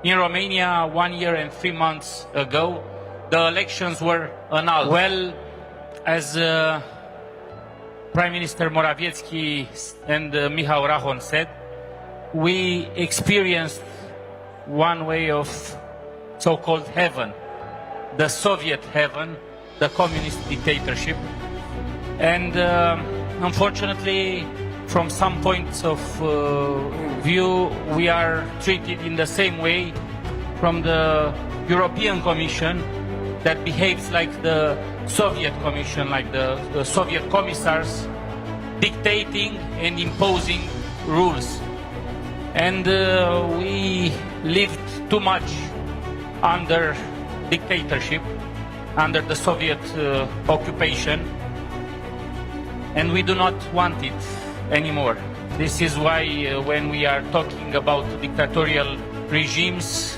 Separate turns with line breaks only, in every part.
In Romania, 1 year and 3 months ago, the elections were annulled. Well, as Prime Minister Morawiecki and Michał Rahon said, we experienced one way of so-called heaven, the Soviet heaven, the communist dictatorship. And unfortunately, from some points of view, we are treated in the same way from the European Commission that behaves like the Soviet Commission, like the Soviet commissars, dictating and imposing rules. And we lived too much under dictatorship, under the Soviet occupation, and we do not want it anymore. This is why when we are talking about dictatorial regimes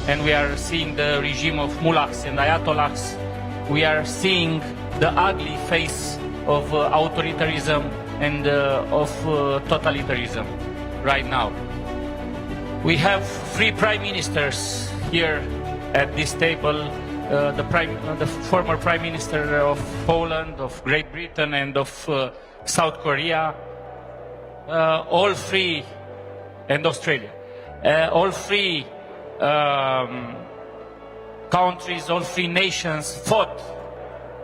and we are seeing the regime of mullahs and ayatollahs, we are seeing the ugly face of authoritarianism and of totalitarianism right now. We have 3 prime ministers here at this table, the former Prime Minister of Poland, of Great Britain and of South Korea, all 3, and Australia, all 3 countries, all 3 nations fought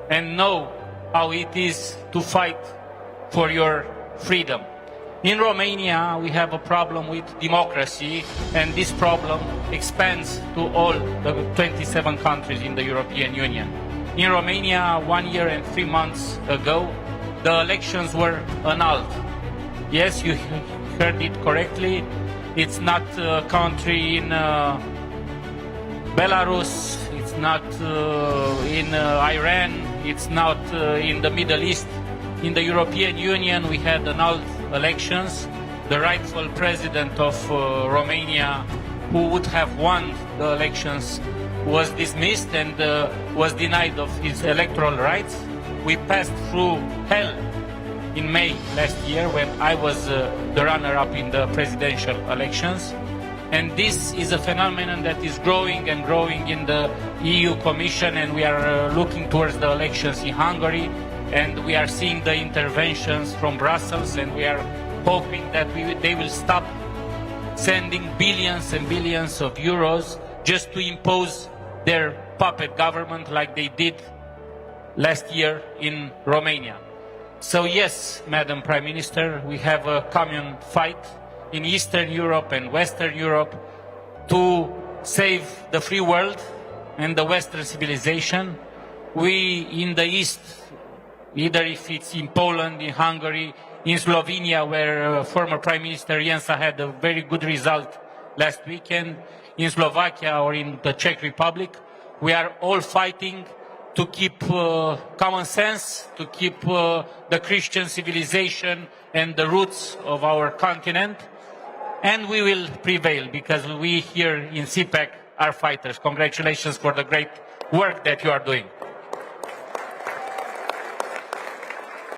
and know how it is to fight for your freedom. In Romania, we have a problem with democracy, and this problem expands to all the 27 countries in the European Union. In Romania, 1 year and 3 months ago, the elections were annulled. Yes, you heard it correctly. It's not a country in Belarus, it's not in Iran, it's not in the Middle East. In the European Union, we had annulled elections. The rightful president of Romania, who would have won the elections, was dismissed and was denied of his electoral rights. We passed through hell in May last year when I was the runner-up in the presidential elections. And this is a phenomenon that is growing and growing in the EU Commission, and we are looking towards the elections in Hungary, and we are seeing the interventions from Brussels, and we are hoping that they will stop sending billions and billions of euros just to impose their puppet government like they did last year in Romania. So yes, Madam Prime Minister, we have a common fight in Eastern Europe and Western Europe to save the free world and the Western civilization. We in the East, either if it's in Poland, in Hungary, in Slovenia, where former Prime Minister Jensa had a very good result last weekend, in Slovakia or in the Czech Republic, we are all fighting to keep common sense, to keep the Christian civilization and the roots of our continent, and we will prevail because we here in CPAC are fighters. Congratulations for the great work that you are doing.